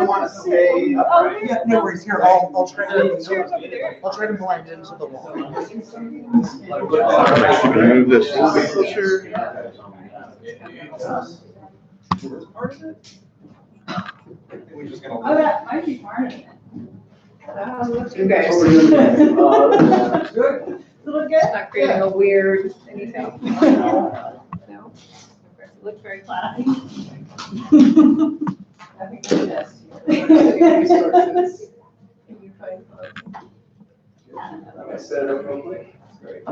want to say? Yeah, no worries. Here, I'll try to blind into the wall. Move this a little bit closer. Oh, that might be part of it. You guys. Good. Look good? Not creating a weird anything. No. It looks very flat. I think it's best. I set it up real quick. Great.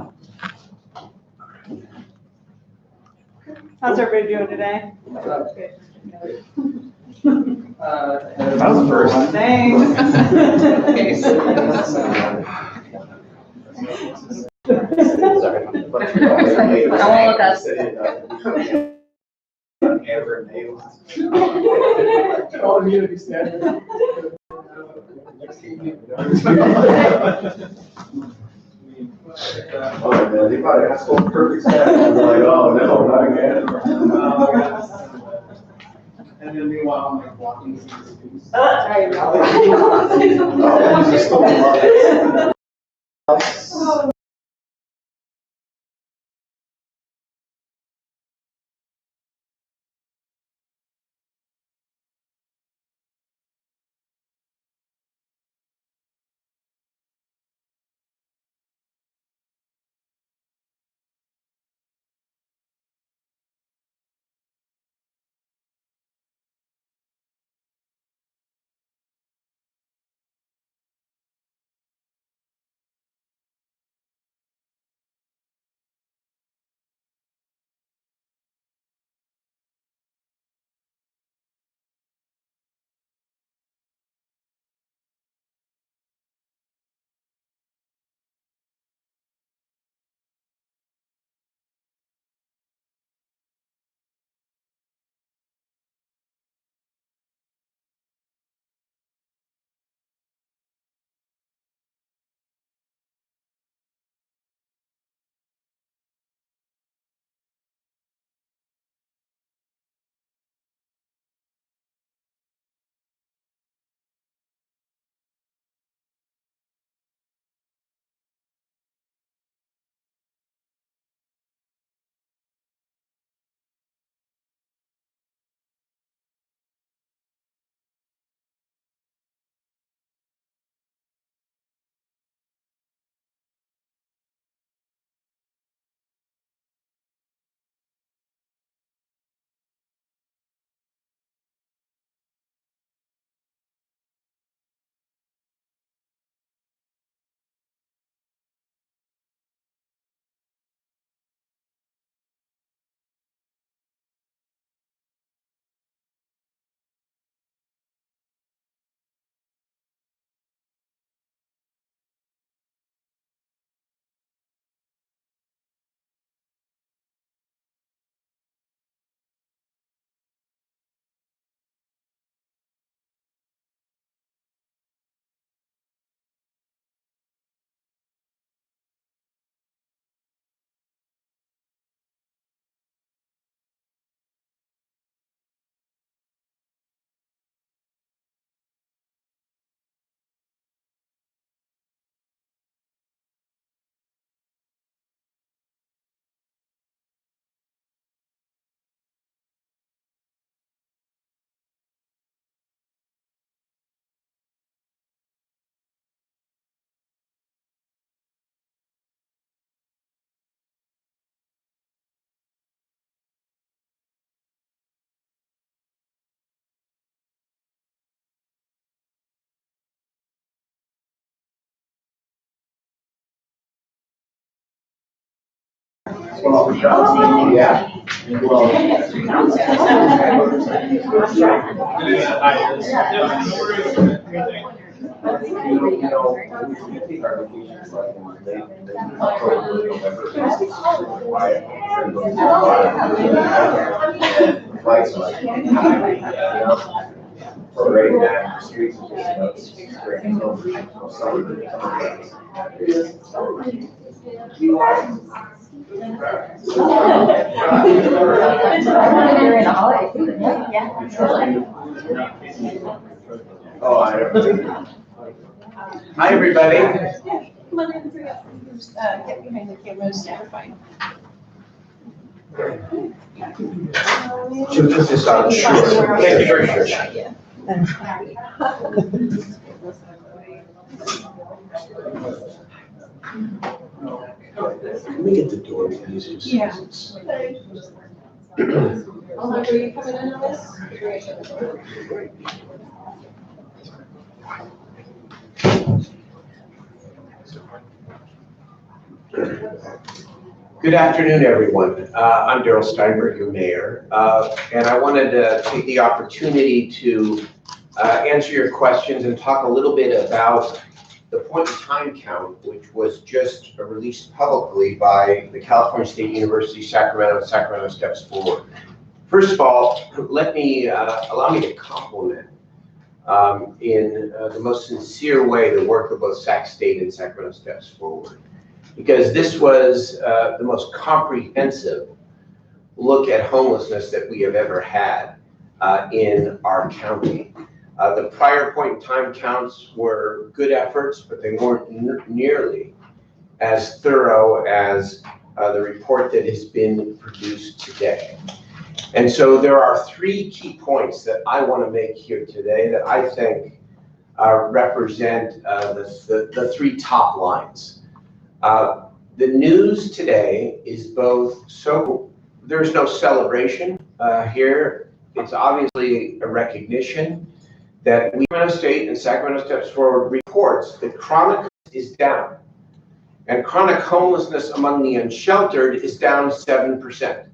How's everybody doing today? That was the first. Thanks. I won't look up. All immunity standard. Oh, man, they probably asked for perfect set. I'm like, oh, no, not again. And then meanwhile, I'm like walking to the students. Sorry. Well, yeah. Well, Right now, streets are just Oh, hi, everybody. Come on, in, hurry up. Get behind the cameras, we're fine. Should we put this on? Sure. Thank you very much. Yeah. Can we get the door, please? Just- Yeah. Were you coming in on this? Good afternoon, everyone. I'm Daryl Steinberg, your mayor, and I wanted to take the opportunity to answer your questions and talk a little bit about the point in time count, which was just released publicly by the California State University, Sacramento Steps Forward. First of all, let me allow me to compliment in the most sincere way the work of both Sac State and Sacramento Steps Forward, because this was the most comprehensive look at homelessness that we have ever had in our county. The prior point in time counts were good efforts, but they weren't nearly as thorough as the report that has been produced today. And so there are three key points that I want to make here today that I think represent the three top lines. The news today is both, so there's no celebration here. It's obviously a recognition that Sacramento State and Sacramento Steps Forward reports that chronic is down, and chronic homelessness among the unsheltered is down 7%.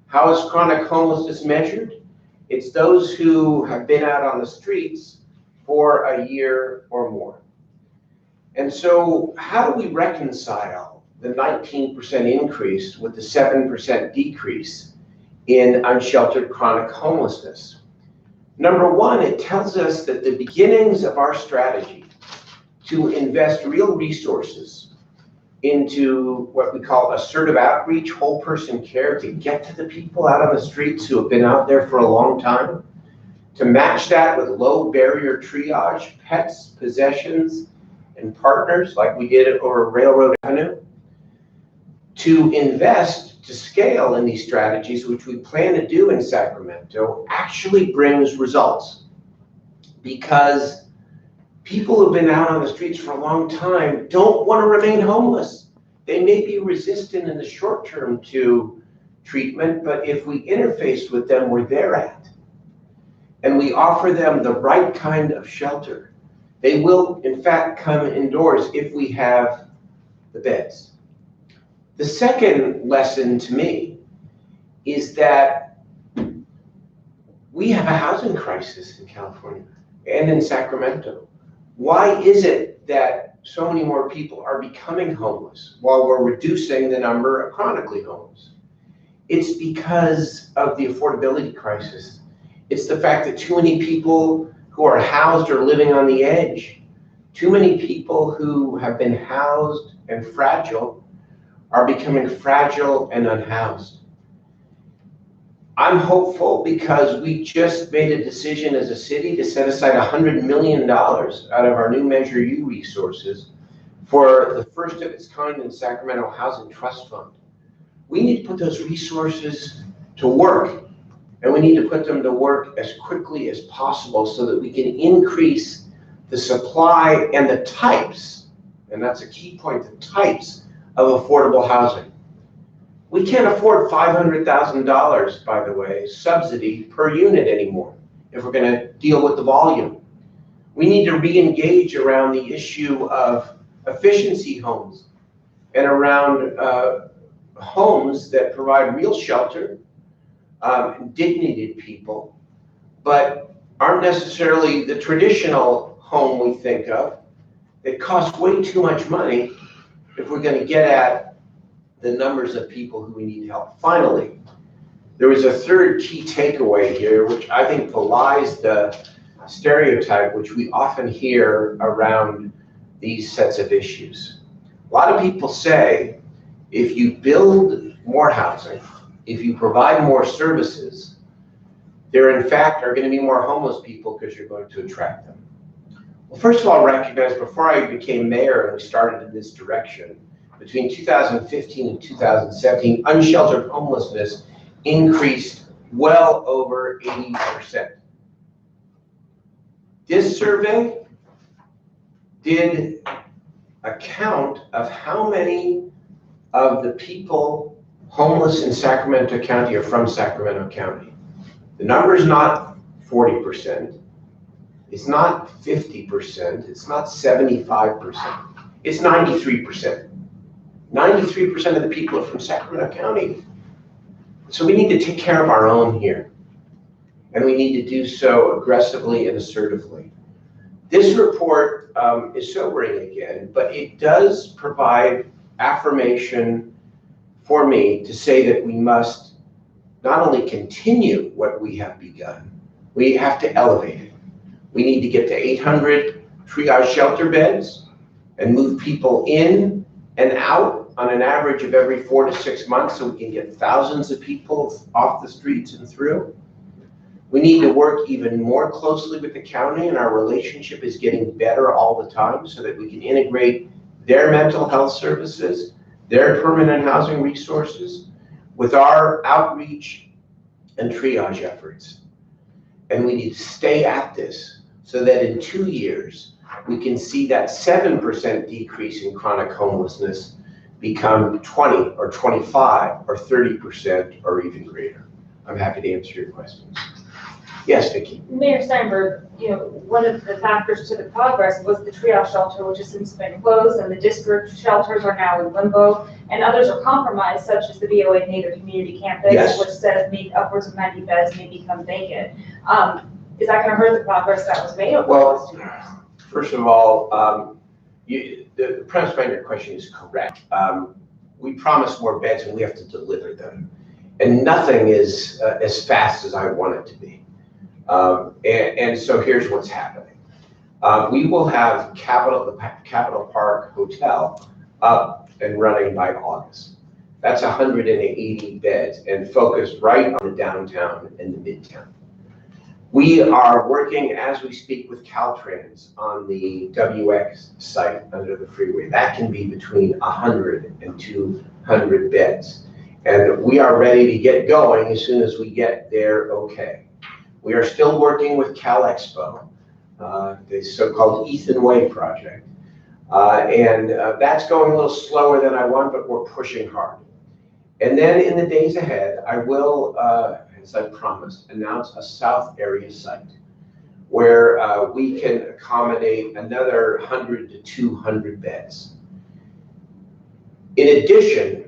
How is chronic homelessness measured? It's those who have been out on the streets for a year or more. And so how do we reconcile the 19% increase with the 7% decrease in unsheltered chronic homelessness? Number one, it tells us that the beginnings of our strategy to invest real resources into what we call assertive outreach, whole person care, to get to the people out on the streets who have been out there for a long time, to match that with low barrier triage, pets, possessions, and partners like we did over Railroad Avenue, to invest to scale in these strategies, which we plan to do in Sacramento, actually brings results. Because people who've been out on the streets for a long time don't want to remain homeless. They may be resistant in the short term to treatment, but if we interface with them where they're at, and we offer them the right kind of shelter, they will, in fact, come indoors if we have the beds. The second lesson to me is that we have a housing crisis in California and in Sacramento. Why is it that so many more people are becoming homeless while we're reducing the number of chronically homeless? It's because of the affordability crisis. It's the fact that too many people who are housed are living on the edge. Too many people who have been housed and fragile are becoming fragile and unhoused. I'm hopeful because we just made a decision as a city to set aside $100 million out of our new Measure U resources for the first of its kind in Sacramento Housing Trust Fund. We need to put those resources to work, and we need to put them to work as quickly as possible so that we can increase the supply and the types, and that's a key point, the types of affordable housing. We can't afford $500,000, by the way, subsidy per unit anymore if we're going to deal with the volume. We need to re-engage around the issue of efficiency homes and around homes that provide real shelter, dignity to people, but aren't necessarily the traditional home we think of that costs way too much money if we're going to get at the numbers of people who we need help. Finally, there was a third key takeaway here, which I think belies the stereotype which we often hear around these sets of issues. A lot of people say If you build more housing, if you provide more services, there in fact are going to be more homeless people because you're going to attract them. Well, first of all, recognize before I became mayor and we started in this direction, between 2015 and 2017, unsheltered homelessness increased well over 80%. This survey did a count of how many of the people homeless in Sacramento County are from Sacramento County. The number is not 40%, it's not 50%, it's not 75%, it's 93%. 93% of the people are from Sacramento County. So we need to take care of our own here. And we need to do so aggressively and assertively. This report is sobering again, but it does provide affirmation for me to say that we must not only continue what we have begun, we have to elevate it. We need to get to 800 triage shelter beds and move people in and out on an average of every 4 to 6 months so we can get thousands of people off the streets and through. We need to work even more closely with the county, and our relationship is getting better all the time so that we can integrate their mental health services, their permanent housing resources with our outreach and triage efforts. And we need to stay at this so that in 2 years, we can see that 7% decrease in chronic homelessness become 20 or 25 or 30% or even greater. I'm happy to answer your questions. Yes, Vicki. Mayor Steinberg, one of the factors to the progress was the triage shelter, which has since been closed, and the district shelters are now in limbo, and others are compromised, such as the VOA Native Community Campus, Yes. which says upwards of 90 beds may become vacant. Is that going to hurt the progress that was made over the last 2 years? First of all, the premise behind your question is correct. We promise more beds and we have to deliver them. And nothing is as fast as I want it to be. And so here's what's happening. We will have the Capitol Park Hotel up and running by August. That's 180 beds and focused right on the downtown and the midtown. We are working as we speak with Caltrans on the WX site under the freeway. That can be between 100 and 200 beds. And we are ready to get going as soon as we get there okay. We are still working with Cal Expo, the so-called Ethan Way project. And that's going a little slower than I want, but we're pushing hard. And then in the days ahead, I will, as I promised, announce a South area site where we can accommodate another 100 to 200 beds. In addition,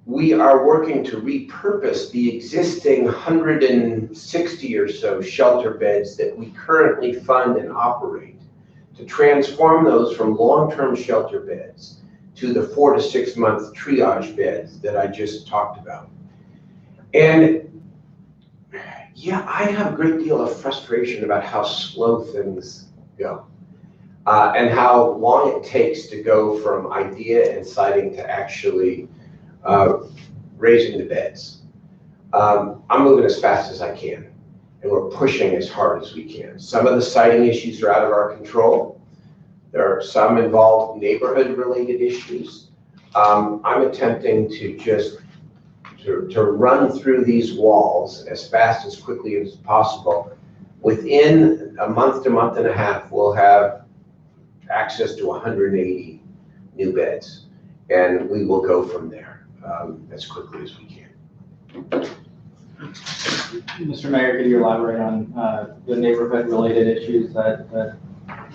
we are working to repurpose the existing 160 or so shelter beds that we currently fund and operate to transform those from long-term shelter beds to the 4 to 6 month triage beds that I just talked about. And yeah, I have a great deal of frustration about how slow things go and how long it takes to go from idea and siting to actually raising the beds. I'm moving as fast as I can, and we're pushing as hard as we can. Some of the siting issues are out of our control. There are some involved neighborhood-related issues. I'm attempting to just to run through these walls as fast, as quickly as possible. Within a month to month and a half, we'll have access to 180 new beds, and we will go from there as quickly as we can. Mr. Mayor, could you elaborate on the neighborhood-related issues that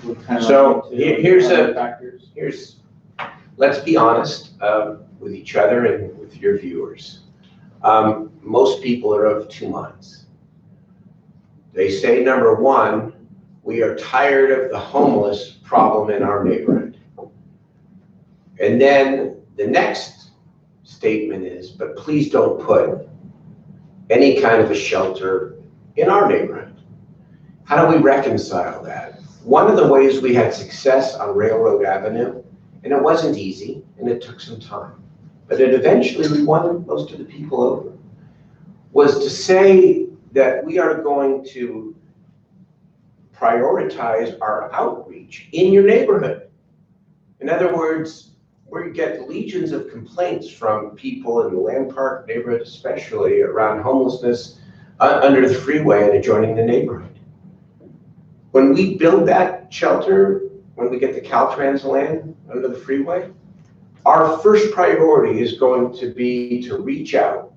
would kind of So here's factors? Let's be honest with each other and with your viewers. Most people are of two minds. They say, number one, we are tired of the homeless problem in our neighborhood. And then the next statement is, but please don't put any kind of a shelter in our neighborhood. How do we reconcile that? One of the ways we had success on Railroad Avenue, and it wasn't easy, and it took some time, but it eventually we won most of the people over, was to say that we are going to prioritize our outreach in your neighborhood. In other words, we get legions of complaints from people in the Land Park neighborhood, especially around homelessness under the freeway and adjoining the neighborhood. When we build that shelter, when we get the Caltrans land under the freeway, our first priority is going to be to reach out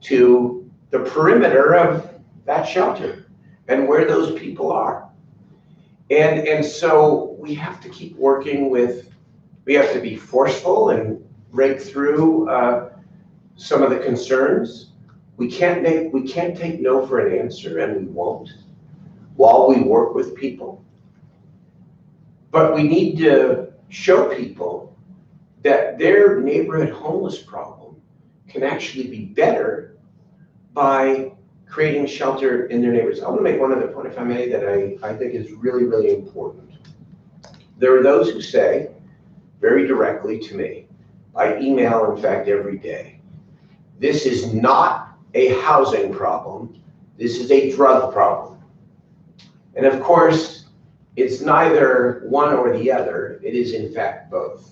to the perimeter of that shelter and where those people are. And so we have to keep working with, we have to be forceful and break through some of the concerns. We can't take no for an answer, and we won't, while we work with people. But we need to show people that their neighborhood homeless problem can actually be better by creating shelter in their neighborhoods. I want to make one other point, if I may, that I think is really, really important. There are those who say very directly to me, by email, in fact, every day, this is not a housing problem, this is a drug problem. And of course, it's neither one or the other, it is in fact both.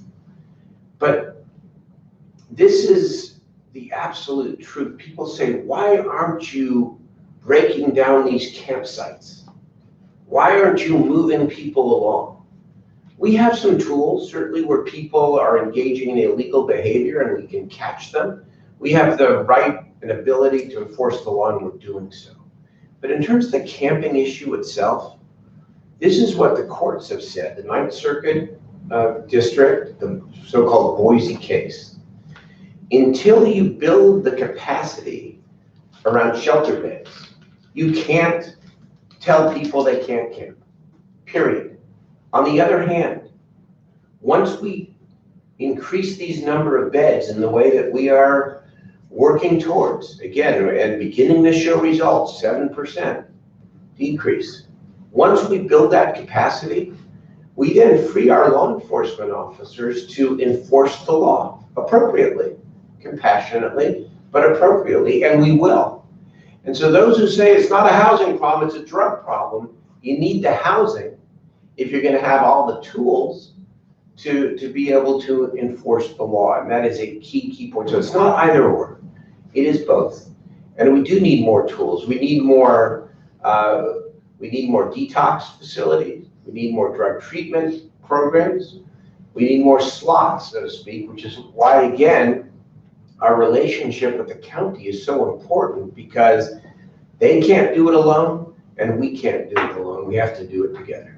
But this is the absolute truth. People say, why aren't you breaking down these campsites? Why aren't you moving people along? We have some tools, certainly, where people are engaging in illegal behavior and we can catch them. We have the right and ability to enforce the law, and we're doing so. But in terms of the camping issue itself, this is what the courts have said. The Ninth Circuit District, the so-called Boise case, until you build the capacity around shelter beds, you can't tell people they can't camp, period. On the other hand, once we increase these number of beds in the way that we are working towards, again, and beginning to show results, 7% decrease. Once we build that capacity, we then free our law enforcement officers to enforce the law appropriately, compassionately, but appropriately, and we will. And so those who say it's not a housing problem, it's a drug problem, you need the housing if you're gonna have all the tools to be able to enforce the law. And that is a key point. So it's not either or, it is both. And we do need more tools. We need more detox facilities. We need more drug treatment programs. We need more slots, so to speak, which is why, again, our relationship with the county is so important, because they can't do it alone and we can't do it alone. We have to do it together.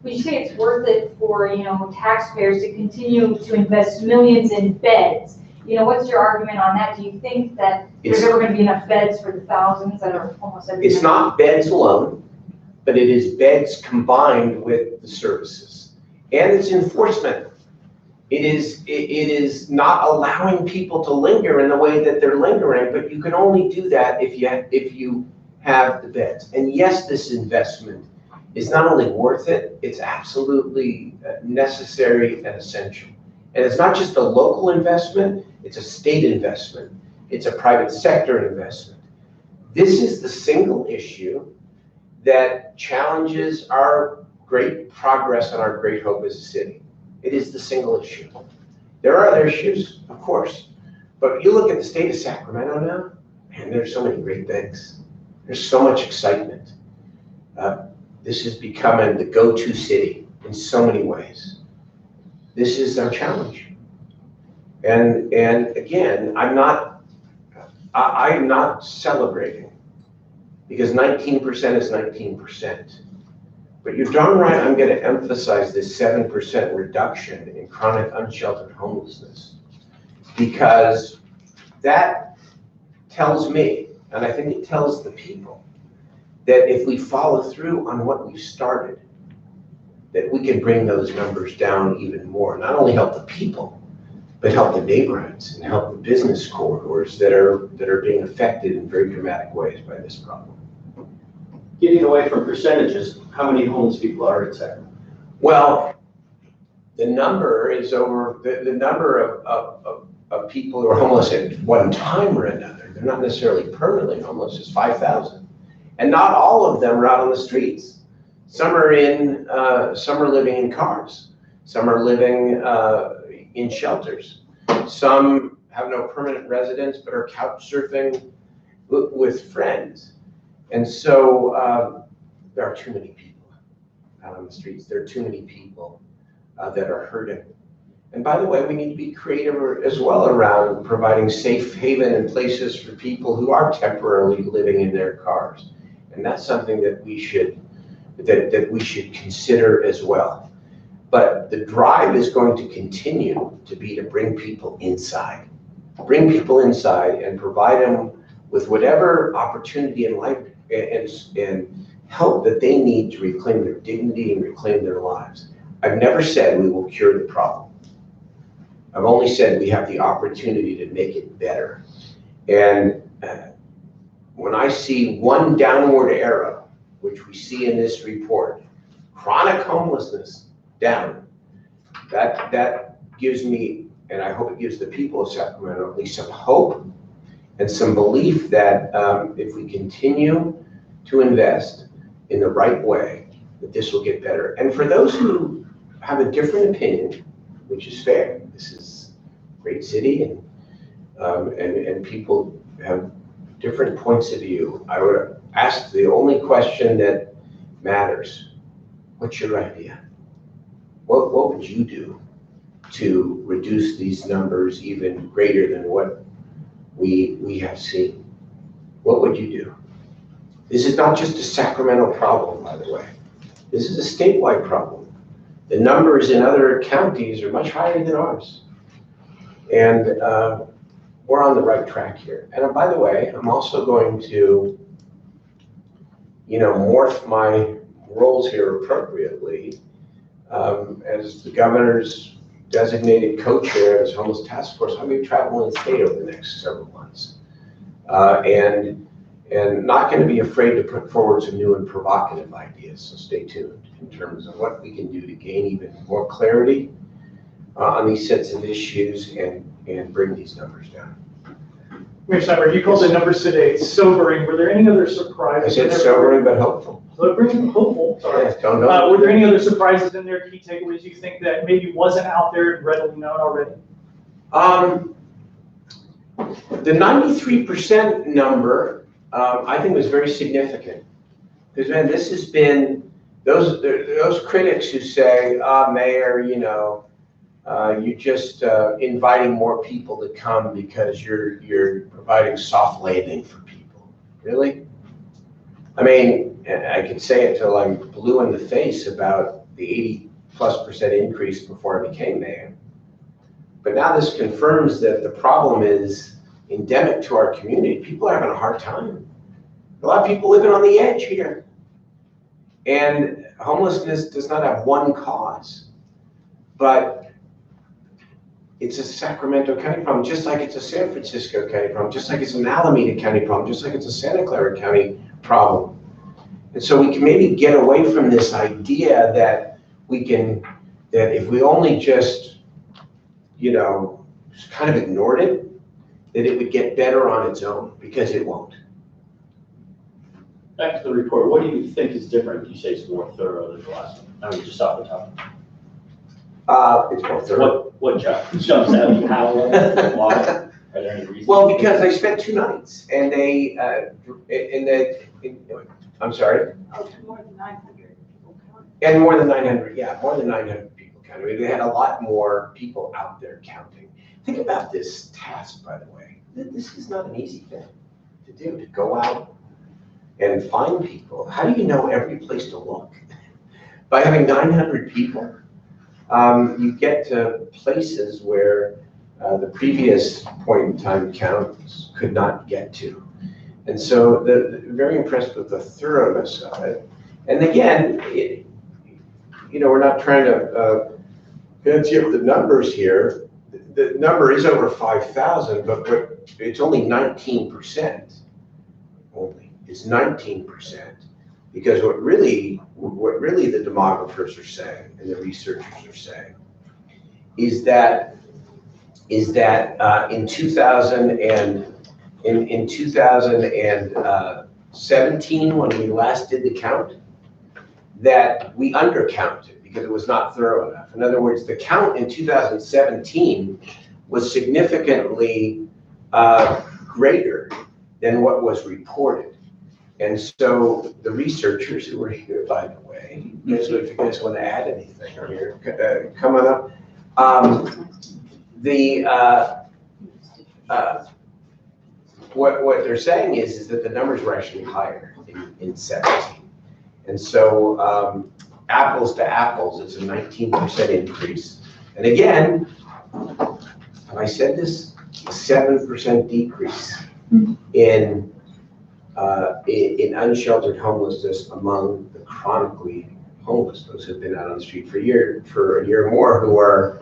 Would you say it's worth it for, taxpayers to continue to invest millions in beds? What's your argument on that? Do you think that there's ever going to be enough beds for the thousands that are almost every It's not beds alone, but it is beds combined with the services. And it's enforcement. It is not allowing people to linger in the way that they're lingering, but you can only do that if you have the beds. And yes, this investment is not only worth it, it's absolutely necessary and essential. And it's not just a local investment, it's a state investment. It's a private sector investment. This is the single issue that challenges our great progress and our great hope as a city. It is the single issue. There are other issues, of course, but you look at the state of Sacramento now, man, there's so many great things. There's so much excitement. This is becoming the go-to city in so many ways. This is our challenge. And again, I'm not celebrating, because 19% is 19%. But you're darn right, I'm going to emphasize this 7% reduction in chronic unsheltered homelessness, because that tells me, and I think it tells the people, that if we follow through on what we've started, that we can bring those numbers down even more. Not only help the people, but help the neighborhoods and help the business corridors that are being affected in very dramatic ways by this problem. Getting away from percentages, how many homeless people are in Sacramento? Well, the number is over, the number of of people who are homeless at one time or another. They're not necessarily permanently homeless, it's 5,000. And not all of them are out on the streets. Some are living in cars. Some are living in shelters. Some have no permanent residence but are couch surfing with friends. And so there are too many people out on the streets. There are too many people that are hurting. And by the way, we need to be creative as well around providing safe haven and places for people who are temporarily living in their cars. And that's something that we should consider as well. But the drive is going to continue to be to bring people inside. Bring people inside and provide them with whatever opportunity in life and help that they need to reclaim their dignity and reclaim their lives. I've never said we will cure the problem. I've only said we have the opportunity to make it better. And when I see one downward arrow, which we see in this report, chronic homelessness down, that gives me, and I hope it gives the people of Sacramento at least some hope and some belief that if we continue to invest in the right way, that this will get better. And for those who have a different opinion, which is fair, this is a great city and people have different points of view. I would ask the only question that matters: what's your idea? What would you do to reduce these numbers even greater than what we have seen? What would you do? This is not just a Sacramento problem, by the way. This is a statewide problem. The numbers in other counties are much higher than ours. And we're on the right track here. And by the way, I'm also going to, morph my roles here appropriately as the governor's designated co-chair of his homeless task force. I'm going to be traveling the state over the next several months. And not going to be afraid to put forward some new and provocative ideas. So stay tuned in terms of what we can do to gain even more clarity on these sets of issues and bring these numbers down. Mayor Steinberg, you called the numbers today sobering. Were there any other surprises? I said sobering but hopeful. Sobering, hopeful, sorry. Yes, don't know. Were there any other surprises in there, key takeaways you think that maybe wasn't out there and readily known already? The 93% number, I think was very significant. Because man, this has been, those critics who say, Mayor, you're just inviting more people to come because you're providing soft landing for people. Really? I mean, I can say it till I'm blue in the face about the 80+% increase before I became mayor. But now this confirms that the problem is endemic to our community. People are having a hard time. A lot of people living on the edge here. And homelessness does not have one cause, but it's a Sacramento County problem, just like it's a San Francisco County problem, just like it's an Alameda County problem, just like it's a Santa Clara County problem. And so we can maybe get away from this idea that that if we only just, kind of ignored it, that it would get better on its own, because it won't. Back to the report, what do you think is different? You say it's more thorough than the last one. I mean, just off the top. It's more thorough. What jumps out at you? How? Why? Are there any reasons? Well, because they spent 2 nights and I'm sorry? Oh, more than 900 people counted. And more than 900, yeah, more than 900 people counted. I mean, they had a lot more people out there counting. Think about this task, by the way. This is not an easy thing to do, to go out and find people. How do you know every place to look? By having 900 people, you get to places where the previous point in time counts could not get to. And so very impressed with the thoroughness of it. And again, we're not trying to fancy up the numbers here. The number is over 5,000, but it's only 19%. Only, it's 19%. Because what really the demographers are saying and the researchers are saying is that is that in 2017, when we last did the count, that we undercounted because it was not thorough enough. In other words, the count in 2017 was significantly greater than what was reported. And so the researchers who were here, by the way, if you guys want to add anything here, come on up. What they're saying is that the numbers were actually higher in 17. And so apples to apples, it's a 19% increase. And again, have I said this? A 7% decrease in unsheltered homelessness among the chronically homeless, those who've been out on the street for a year or more,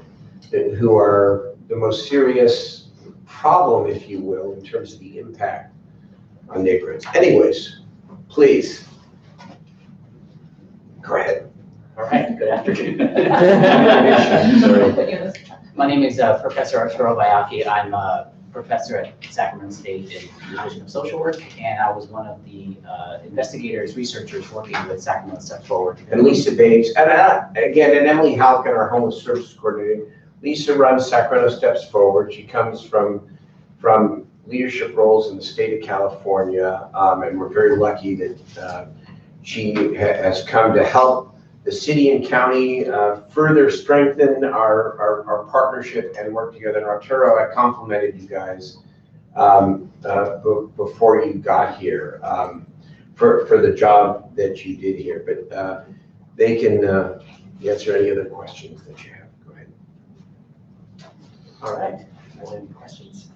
who are the most serious problem, if you will, in terms of the impact on neighborhoods. Anyways, please. Go ahead. All right, good afternoon. My name is Professor Arturo Bayaki. I'm a professor at Sacramento State in the Division of Social Work, and I was one of the investigators, researchers working with Sacramento Steps Forward. And Lisa Bates, and again, and Emily Halkin, our homeless services coordinator. Lisa runs Sacramento Steps Forward. She comes from leadership roles in the state of California, and we're very lucky that she has come to help the city and county further strengthen our partnership and work together. And Arturo, I complimented you guys before you got here for the job that you did here. But they can answer any other questions that you have. Go ahead. All right, any questions?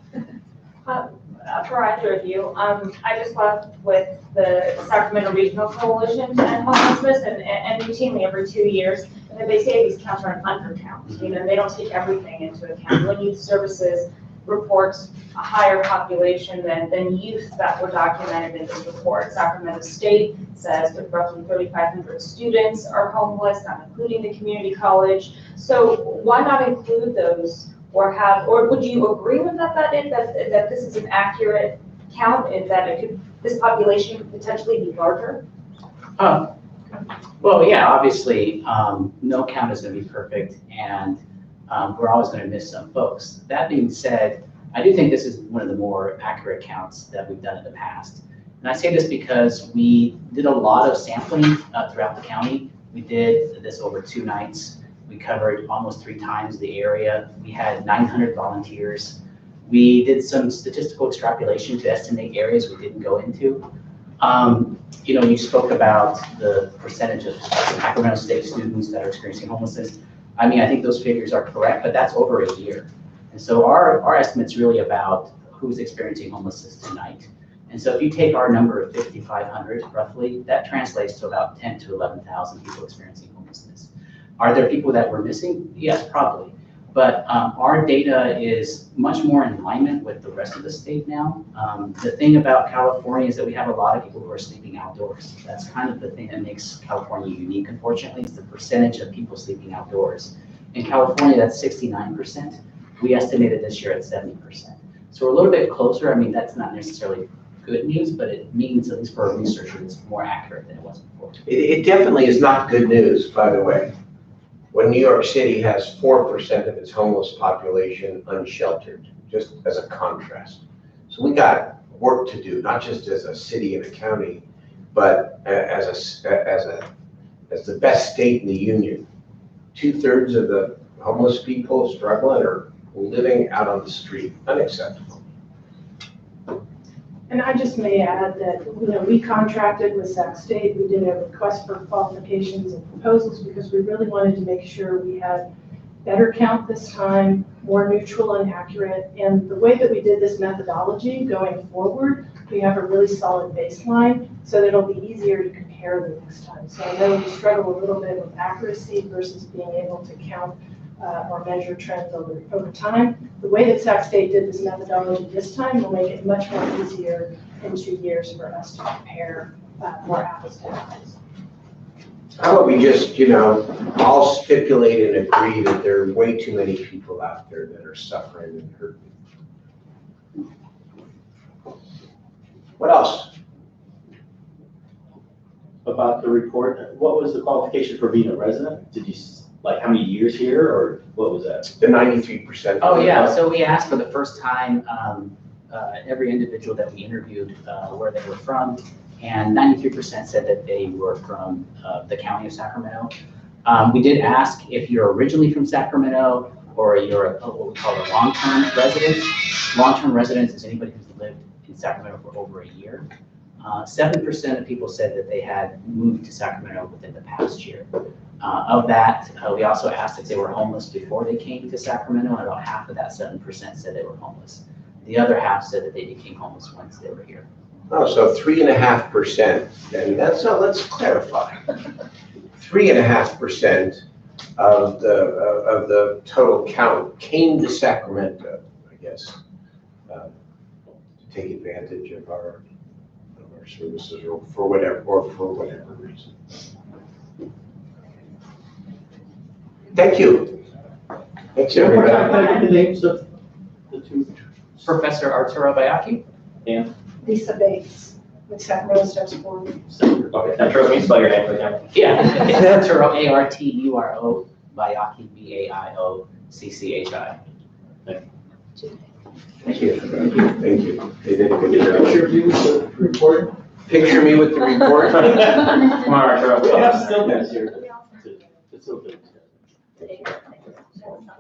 For either of you, I just left with the Sacramento Regional Coalition and Homelessness, and routinely every 2 years, and they say these counts are an undercount. You know, they don't take everything into account. When Youth Services reports a higher population than youth that were documented in this report. Sacramento State says that roughly 3,500 students are homeless, not including the community college. So why not include those? Or would you agree with that this is an accurate count, and that this population could potentially be larger? Well, yeah, obviously, no count is going to be perfect, and we're always going to miss some folks. That being said, I do think this is one of the more accurate counts that we've done in the past. And I say this because we did a lot of sampling throughout the county. We did this over 2 nights. We covered almost 3 times the area. We had 900 volunteers. We did some statistical extrapolation to estimate areas we didn't go into. You know, you spoke about the percentage of Sacramento State students that are experiencing homelessness. I mean, I think those figures are correct, but that's over a year. And so our estimate's really about who's experiencing homelessness tonight. And so if you take our number of 5,500 roughly, that translates to about 10 to 11,000 people experiencing homelessness. Are there people that we're missing? Yes, probably. But our data is much more in alignment with the rest of the state now. The thing about California is that we have a lot of people who are sleeping outdoors. That's kind of the thing that makes California unique, unfortunately, is the percentage of people sleeping outdoors. In California, that's 69%. We estimated this year at 70%. So we're a little bit closer. I mean, that's not necessarily good news, but it means, at least for a researcher, it's more accurate than it was before. It definitely is not good news, by the way, when New York City has 4% of its homeless population unsheltered, just as a contrast. So we got work to do, not just as a city and a county, but as the best state in the union. 2/3 of the homeless people struggling or living out on the street. Unacceptable. And I just may add that, you know, we contracted with Sac State. We did a request for qualifications and proposals because we really wanted to make sure we had better count this time, more neutral and accurate. And the way that we did this methodology going forward, we have a really solid baseline so that it'll be easier to compare the next time. So I know we struggle a little bit with accuracy versus being able to count or measure trends over time. The way that Sac State did this methodology this time will make it much more easier in 2 years for us to compare more apples to apples. How about we just, all stipulate and agree that there are way too many people out there that are suffering and hurting. What else? About the report, what was the qualification for being a resident? Did you, like, how many years here, or what was that? The 93%. Oh, yeah, so we asked for the first time, every individual that we interviewed, where they were from, and 93% said that they were from the county of Sacramento. We did ask if you're originally from Sacramento or you're what we call a long-term resident. Long-term residence is anybody who's lived in Sacramento for over a year. 7% of people said that they had moved to Sacramento within the past year. Of that, we also asked if they were homeless before they came to Sacramento, and about half of that 7% said they were homeless. The other half said that they became homeless once they were here. Oh, so 3.5%. And that's, let's clarify. 3.5% of the total count came to Sacramento, I guess, to take advantage of our services or for whatever reason. Thank you. Thanks, everybody. The names of the two. Professor Arturo Bayaki? And, Lisa Bates with Sacramento Steps Forward. okay, now trust me, spell your name again. Yeah, it's Arturo, A-R-T-U-R-O, Bayaki, B-A-I-O-C-C-H-I. Thank you. Thank you. They did a good job. Picture of you with the report. Picture me with the report. Come on, Arturo. We don't have still guys here. It's still good.